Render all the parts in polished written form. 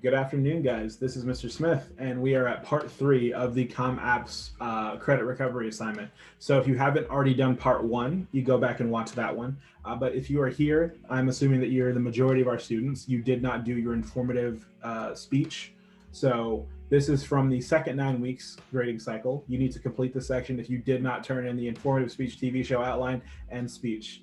Good afternoon, guys. This is Mr. Smith, and we are at part 3 of the ComApps credit recovery assignment. So if you haven't already done part 1, you go back and watch that one. But if you are here, I'm assuming that you're the majority of our students. You did not do your informative speech. So this is from the second 9 weeks grading cycle. You need to complete this section if you did not turn in the informative speech TV show outline and speech.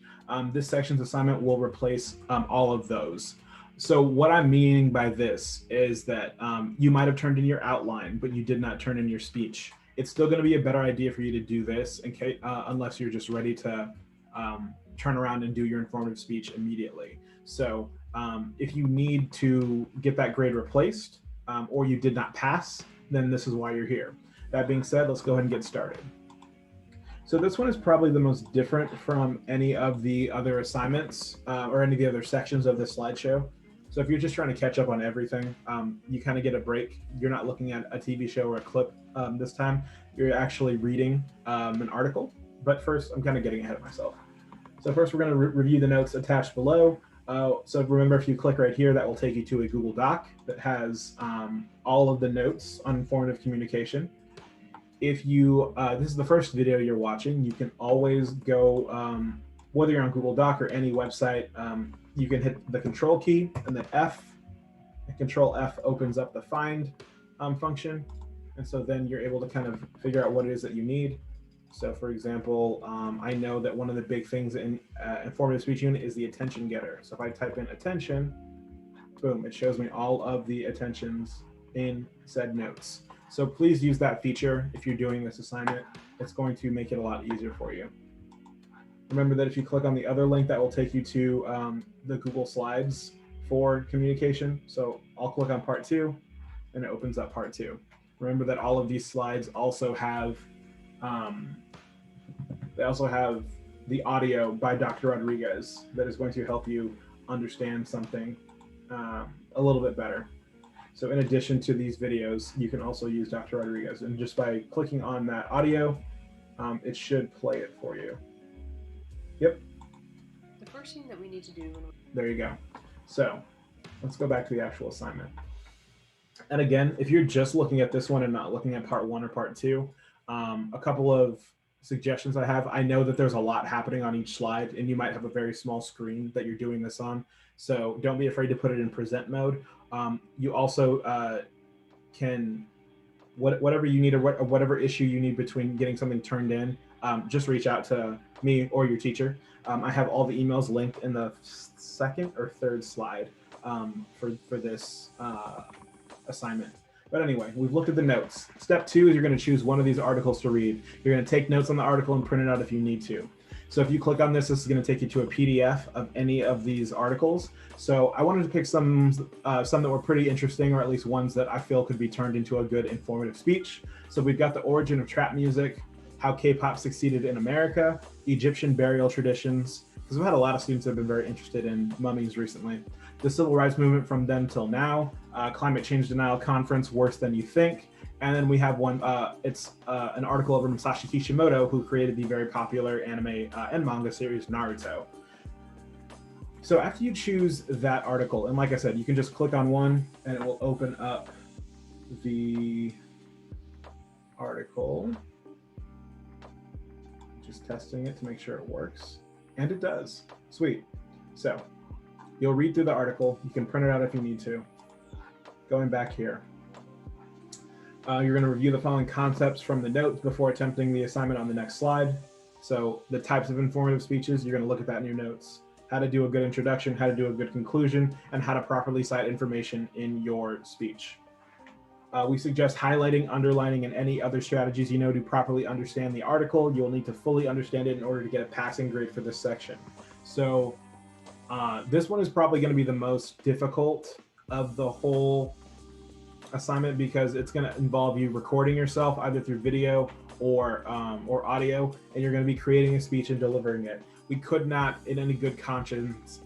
This section's assignment will replace all of those. So what I'm meaning by this is that you might have turned in your outline, but you did not turn in your speech. It's still going to be a better idea for you to do this in case, unless you're just ready to turn around and do your informative speech immediately. So if you need to get that grade replaced or you did not pass, then this is why you're here. That being said, let's go ahead and get started. So this one is probably the most different from any of the other assignments or any of the other sections of this slideshow. So if you're just trying to catch up on everything, you kind of get a break. You're not looking at a TV show or a clip this time. You're actually reading an article. But first, I'm kind of getting ahead of myself. So first, we're going to review the notes attached below. So remember, if you click right here, that will take you to a Google Doc that has all of the notes on informative communication. If you, this is the first video you're watching, you can always go, whether you're on Google Doc or any website, you can hit the control key and then F. And control F opens up the find function. And so then you're able to kind of figure out what it is that you need. So for example, I know that one of the big things in informative speech unit is the attention getter. So if I type in attention, boom, it shows me all of the attentions in said notes. So please use that feature if you're doing this assignment. It's going to make it a lot easier for you. Remember that if you click on the other link, that will take you to the Google Slides for communication. So I'll click on part 2 and it opens up part 2. Remember that all of these slides also have the audio by Dr. Rodriguez that is going to help you understand something a little bit better. So in addition to these videos, you can also use Dr. Rodriguez, and just by clicking on that audio, it should play it for you. Yep. The first thing that we need to do There you go. So let's go back to the actual assignment. And again, if you're just looking at this one and not looking at part 1 or part 2, a couple of suggestions I have. I know that there's a lot happening on each slide, and you might have a very small screen that you're doing this on. So don't be afraid to put it in present mode. You also can, whatever you need or whatever issue you need between getting something turned in, just reach out to me or your teacher. I have all the emails linked in the second or third slide for this assignment. But anyway, we've looked at the notes. Step 2 is you're going to choose one of these articles to read. You're going to take notes on the article and print it out if you need to. So if you click on this, this is going to take you to a PDF of any of these articles. So I wanted to pick some that were pretty interesting, or at least ones that I feel could be turned into a good informative speech. So we've got the origin of trap music, how K-pop succeeded in America, Egyptian burial traditions, because we've had a lot of students that have been very interested in mummies recently. The civil rights movement from then till now, climate change denial conference, worse than you think. And then we have one, it's an article over Masashi Kishimoto, who created the very popular anime and manga series Naruto. So after you choose that article, and like I said, you can just click on one and it will open up the article. Just testing it to make sure it works. And it does. Sweet. So you'll read through the article. You can print it out if you need to. Going back here. You're going to review the following concepts from the notes before attempting the assignment on the next slide. So the types of informative speeches, you're going to look at that in your notes. How to do a good introduction, how to do a good conclusion, and how to properly cite information in your speech. We suggest highlighting, underlining, and any other strategies you know to properly understand the article. You'll need to fully understand it in order to get a passing grade for this section. So this one is probably going to be the most difficult of the whole assignment because it's going to involve you recording yourself either through video or audio, and you're going to be creating a speech and delivering it. We could not, in any good conscience,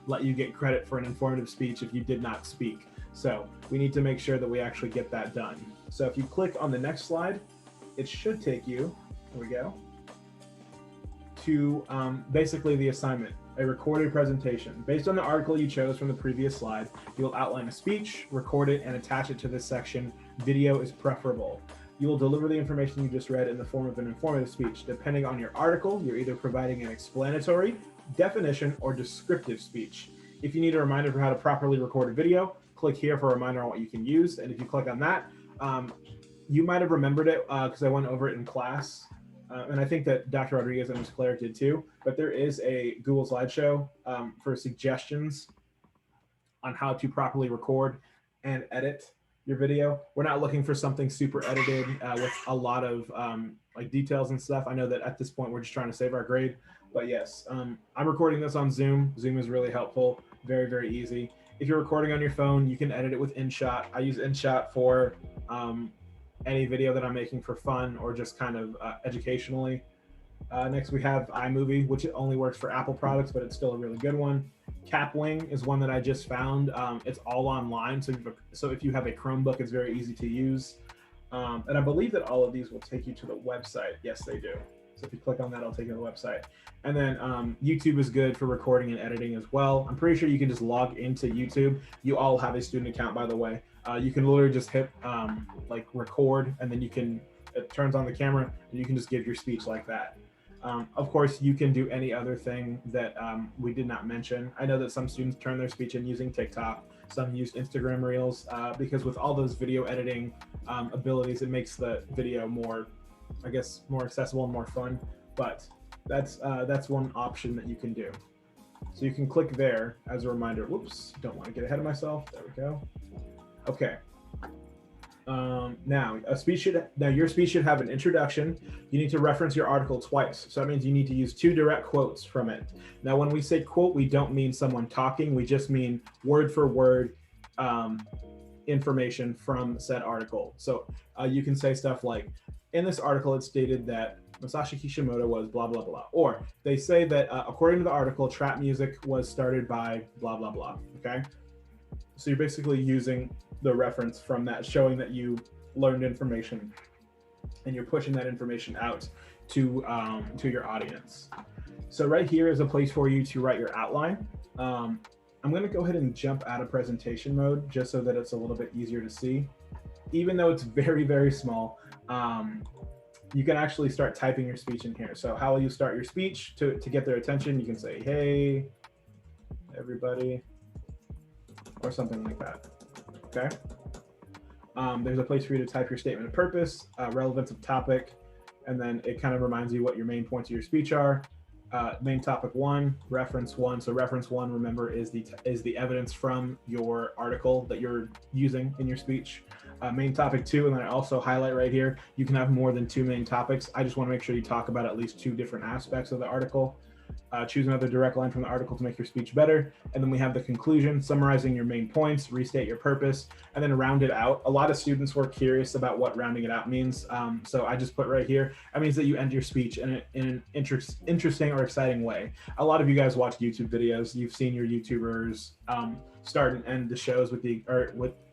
let you get credit for an informative speech if you did not speak. So we need to make sure that we actually get that done. So if you click on the next slide, it should take you, here we go, to basically the assignment. a recorded presentation. Based on the article you chose from the previous slide, you'll outline a speech, record it, and attach it to this section. Video is preferable. You will deliver the information you just read in the form of an informative speech. Depending on your article, you're either providing an explanatory, definition, or descriptive speech. If you need a reminder for how to properly record a video, click here for a reminder on what you can use. And if you click on that, you might have remembered it because I went over it in class. And I think that Dr. Rodriguez and Ms. Claire did too, but there is a Google slideshow for suggestions on how to properly record and edit your video. We're not looking for something super edited with a lot of like details and stuff. I know that at this point we're just trying to save our grade, but yes, I'm recording this on Zoom. Zoom is really helpful, very, very easy. If you're recording on your phone, you can edit it with InShot. I use InShot for any video that I'm making for fun or just kind of educationally. Next we have iMovie, which only works for Apple products, but it's still a really good one. Capwing is one that I just found. It's all online, so if you have a Chromebook, it's very easy to use. And I believe that all of these will take you to the website. Yes, they do. So if you click on that, I'll take you to the website. And then YouTube is good for recording and editing as well. I'm pretty sure you can just log into YouTube. You all have a student account, by the way. You can literally just hit like record, and then it turns on the camera, and you can just give your speech like that. Of course, you can do any other thing that we did not mention. I know that some students turn their speech in using TikTok. Some use Instagram Reels because with all those video editing abilities, it makes the video more, I guess, more accessible and more fun. But that's one option that you can do. So you can click there as a reminder. Whoops, don't want to get ahead of myself. There we go. Okay. Now your speech should have an introduction. You need to reference your article twice. So that means you need to use 2 direct quotes from it. Now, when we say quote, we don't mean someone talking. We just mean word for word information from said article. So you can say stuff like, in this article, it stated that Masashi Kishimoto was blah, blah, blah. Or they say that according to the article, trap music was started by blah, blah, blah. Okay. So you're basically using the reference from that, showing that you learned information and you're pushing that information out to your audience. So right here is a place for you to write your outline. I'm going to go ahead and jump out of presentation mode just so that it's a little bit easier to see. Even though it's very, very small, you can actually start typing your speech in here. So how will you start your speech to get their attention? You can say, hey, everybody, or something like that. Okay. There's a place for you to type your statement of purpose, relevance of topic, and then it kind of reminds you what your main points of your speech are. Main topic 1, reference 1. So reference 1, remember, is the evidence from your article that you're using in your speech. Main topic 2, and then I also highlight right here, you can have more than 2 main topics. I just want to make sure you talk about at least 2 different aspects of the article. Choose another direct line from the article to make your speech better. And then we have the conclusion, summarizing your main points, restate your purpose, and then round it out. A lot of students were curious about what rounding it out means. So I just put right here, that means that you end your speech in an interesting or exciting way. A lot of you guys watch YouTube videos. You've seen your YouTubers start and end the shows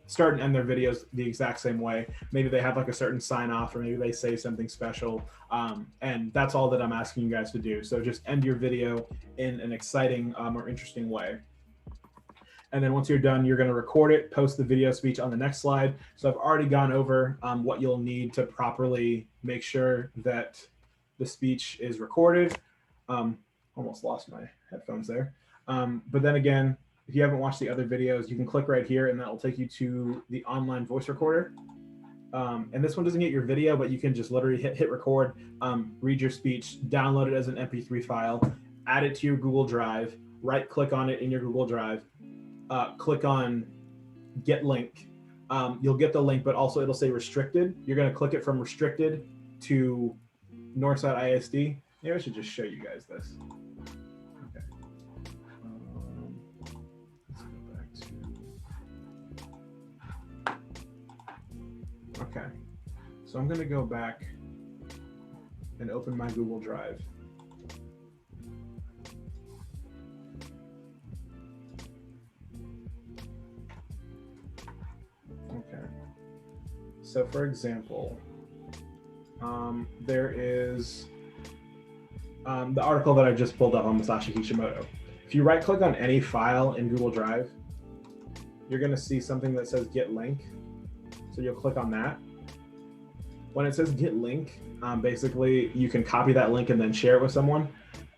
start and end their videos the exact same way. Maybe they have like a certain sign off, or maybe they say something special. And that's all that I'm asking you guys to do. So just end your video in an exciting or interesting way. And then once you're done, you're going to record it, post the video speech on the next slide. So I've already gone over what you'll need to properly make sure that the speech is recorded. Almost lost my headphones there. But then again, if you haven't watched the other videos, you can click right here and that will take you to the online voice recorder. And this one doesn't get your video, but you can just literally hit record, read your speech, download it as an MP3 file, add it to your Google Drive, right click on it in your Google Drive, click on get link. You'll get the link, but also it'll say restricted. You're going to click it from restricted to Northside ISD. Maybe I should just show you guys this. Okay, so I'm going to go back and open my Google Drive. Okay, so for example, there is the article that I just pulled up on Masashi Kishimoto. If you right click on any file in Google Drive, you're going to see something that says get link. So you'll click on that. When it says get link, basically you can copy that link and then share it with someone.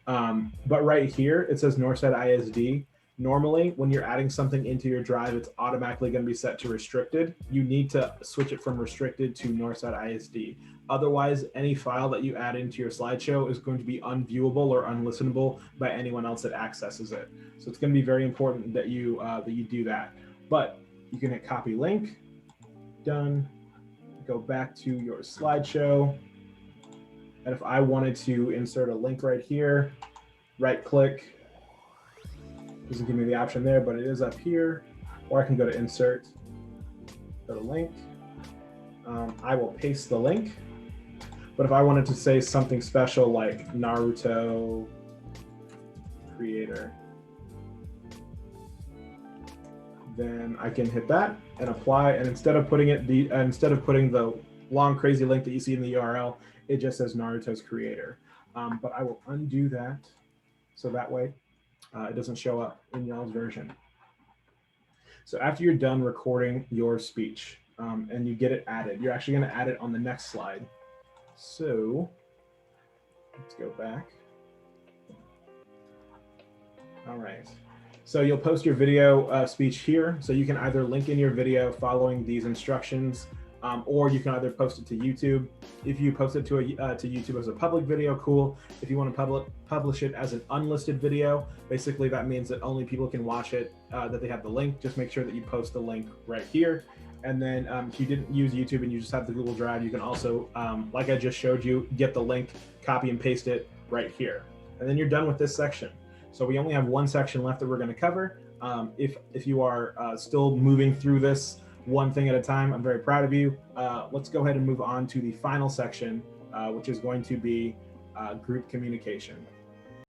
But right here, it says Northside ISD. Normally, when you're adding something into your drive, it's automatically going to be set to restricted. You need to switch it from restricted to Northside ISD. Otherwise, any file that you add into your slideshow is going to be unviewable or unlistenable by anyone else that accesses it. So it's going to be very important that you do that. But you can hit copy link, done, go back to your slideshow. And if I wanted to insert a link right here, right click, doesn't give me the option there, but it is up here, or I can go to insert, go to link. I will paste the link. But if I wanted to say something special like Naruto creator, then I can hit that and apply. And instead of putting the long crazy link that you see in the URL, it just says Naruto's creator. But I will undo that so that way it doesn't show up in y'all's version. So after you're done recording your speech and you get it added, you're actually going to add it on the next slide. So let's go back. All right. So you'll post your video speech here. So you can either link in your video following these instructions, or you can either post it to YouTube. If you post it to YouTube as a public video, cool. If you want to publish it as an unlisted video, basically that means that only people can watch it that they have the link. Just make sure that you post the link right here. And then if you didn't use YouTube and you just have the Google Drive, you can also, like I just showed you, get the link, copy and paste it right here. And then you're done with this section. So we only have one section left that we're going to cover. If you are still moving through this one thing at a time, I'm very proud of you. Let's go ahead and move on to the final section, which is going to be group communication.